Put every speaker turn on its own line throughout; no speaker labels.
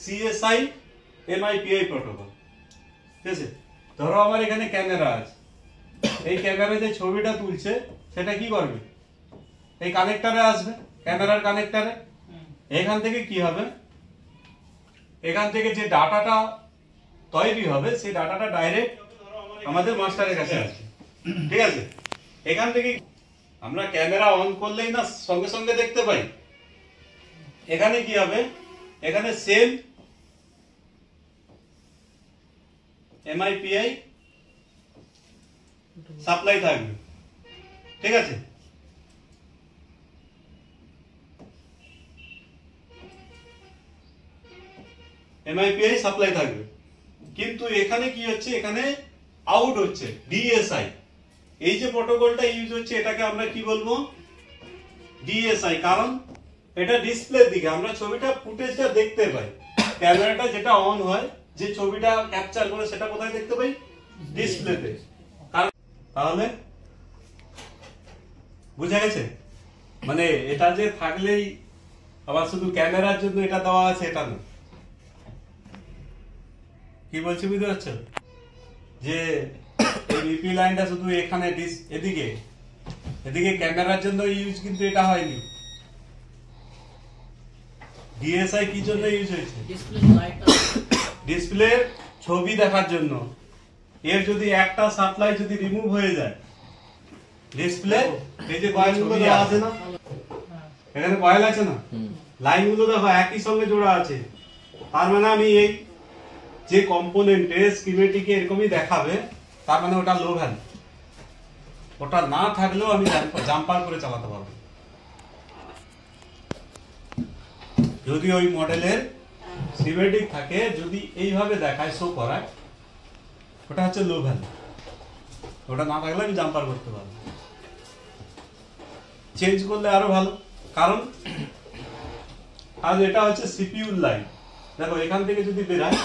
CSI এমআইপিআই protocol. ঠিক আছে, ধরো আমার এখানে ক্যামেরা আছে, এই ক্যামেরা যে ছবিটা তুলছে সেটা কি করবে, এই কানেক্টরে আসবে, ক্যামেরার কানেক্টরে। এখান থেকে কি হবে, এখান থেকে যে ডাটাটা তৈরি হবে সেই ডাটাটা ডাইরেক্ট আমাদের মাস্টারের কাছে আসবে। ঠিক আছে, এখান থেকে আমরা ক্যামেরা অন করলেই না সঙ্গে সঙ্গে দেখতে পাই। এখানে কি হবে, এখানে সেম এমআইপিআই সাপ্লাই থাকবে। ঠিক আছে, এমআইপিআই সাপ্লাই থাকবে, কিন্তু এখানে কি হচ্ছে, এখানে আউট হচ্ছে ডিএসআই। এই যে প্রোটোকলটা ইউজ হচ্ছে এটাকে আমরা কি বলবো, ডিএসআই। কারণ এটা ডিসপ্লের দিকে আমরা ছবিটা ফুটেজটা দেখতে পাই। ক্যামেরাটা যেটা অন হয়, যে ছবিটা ক্যাপচার করে সেটা কোথায় দেখতে পাই, ডিসপ্লেতে। তাহলে বুঝা গেছে, মানে এটা যে থাকলেই আবার শুধু ক্যামেরার জন্য এটা দেওয়া আছে এটা না। কি বলছি বুঝতে পারছো, যে এই বিপি লাইনটা শুধু এখানে এদিকে এদিকে ক্যামেরার জন্য ইউজ, কিন্তু এটা হয়নি। ডিএসআই কি জন্য ইউজ হয়েছে, ডিসপ্লে ছবি দেখার জন্য। এর যদি একটা সাপ্লাই যদি রিমুভ হয়ে যায়, ডিসপ্লে এই যে কয়েলগুলো দেওয়া আছে না, এখানে কয়েল আছে না, লাইনগুলো দেখো একই সঙ্গে জোড়া আছে। তার মানে আমি এই যে কম্পোনেন্টে স্কিমেটিকে এরকমই দেখাবে, তার মানে ওটা লো ভ্যালু। ওটা না থাকলেও আমি জাম্পার করে চালাতে পারবো। যদি ওই মডেলের স্কিমেটিক থাকে, যদি এইভাবে দেখায়, শো করায়, ওটা হচ্ছে লো ভ্যালু। ওটা না থাকলে আমি জাম্পার করতে পারবো। চেঞ্জ করলে আরো ভালো, কারণ আজ এটা হচ্ছে সিপিইউ লাইন। দেখো এখান থেকে যদি বেরায়,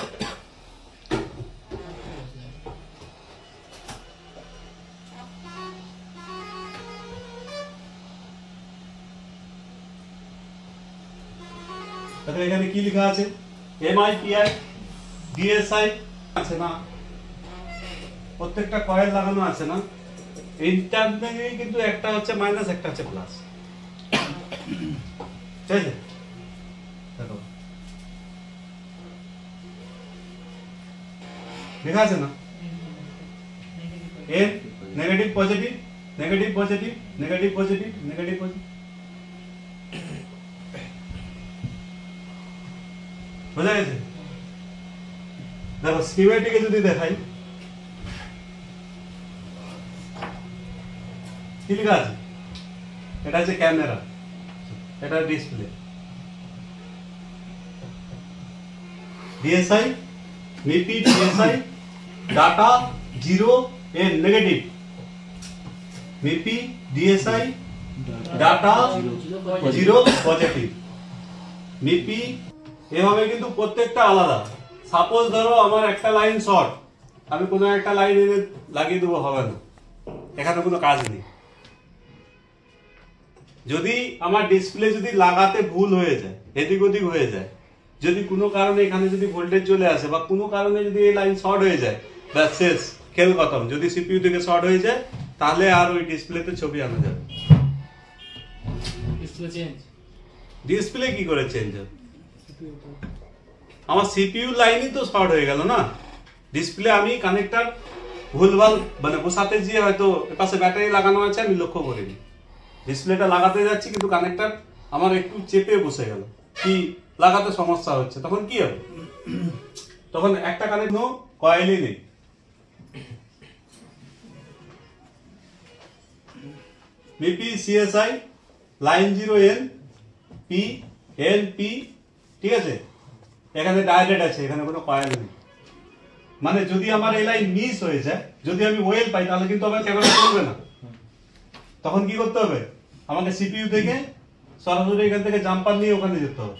দেখো এখানে কি লেখা আছে, এমআইপিআই ডিএসআই আছে না, প্রত্যেকটা কয়েল লাগানো আছে না। এইটার থেকে কিন্তু একটা হচ্ছে মাইনাস, একটা হচ্ছে প্লাস। ঠিক আছে, দেখো লেখা আছে না, এর negative positive, negative positive, negative positive, negative positive. বোঝা গেছে? দেখো স্কিমেটিকে যদি দেখাই, কি লেখা আছে, এটা হচ্ছে ক্যামেরা, এটা ডিসপ্লে। ডিএসআই মিপি ডিএসআই ডাটা 0 এ নেগেটিভ, মিপি ডিএসআই ডাটা 0 পজিটিভ, মিপি। এভাবে কিন্তু প্রত্যেকটা আলাদা। সাপোজ ধরো আমার একটা লাইন শর্ট, আমি কোনো একটা লাইন এনে লাগিয়ে দেবো, হবে না, এখানে কোনো কাজ নেই। যদি আমার ডিসপ্লে যদি লাগাতে ভুল হয়ে যায়, এদিক ওদিক হয়ে যায়, যদি কোনো কারণে এখানে যদি ভোল্টেজ চলে আসে, বা কোনো কারণে যদি এই লাইন শর্ট হয়ে যায়, ব্যাস শেষ, খেল খতম। যদি সিপিইউ থেকে শর্ট হয়ে যায়, তাহলে আর ওই ডিসপ্লেতে ছবি আনা যাবে। ডিসপ্লে কি করে চেঞ্জ হবে, আমার সিপিইউ লাইনই তো শর্ট হয়ে গেল না। ডিসপ্লে আমি কানেক্টর ভুলভাল মানে বসাতে গিয়ে হয়তো এপাশে ব্যাটারি লাগানো আছে, আমি লক্ষ্য করিনি, ডিসপ্লেটা লাগাতে যাচ্ছি কিন্তু কানেক্টর আমার একটু চেপে বসে গেল, কি লাগাতে সমস্যা হচ্ছে। তখন কি হবে, তখন একটা কানেক্ট কয়েলই নেই। মিপি CSI line 0 N P N P, ঠিক আছে, এখানে ডাইরেক্ট আছে, এখানে কোনো কয়েল নেই। মানে যদি আমার এই লাইন মিস হয়ে যায়, যদি আমি ওয়েল পাই, তাহলে কিন্তু আমার ক্যামেরা চলবে না। তখন কি করতে হবে, আমাকে সিপিইউ থেকে সরাসরি এখান থেকে জাম্পার নিয়ে ওখানে যেতে হবে।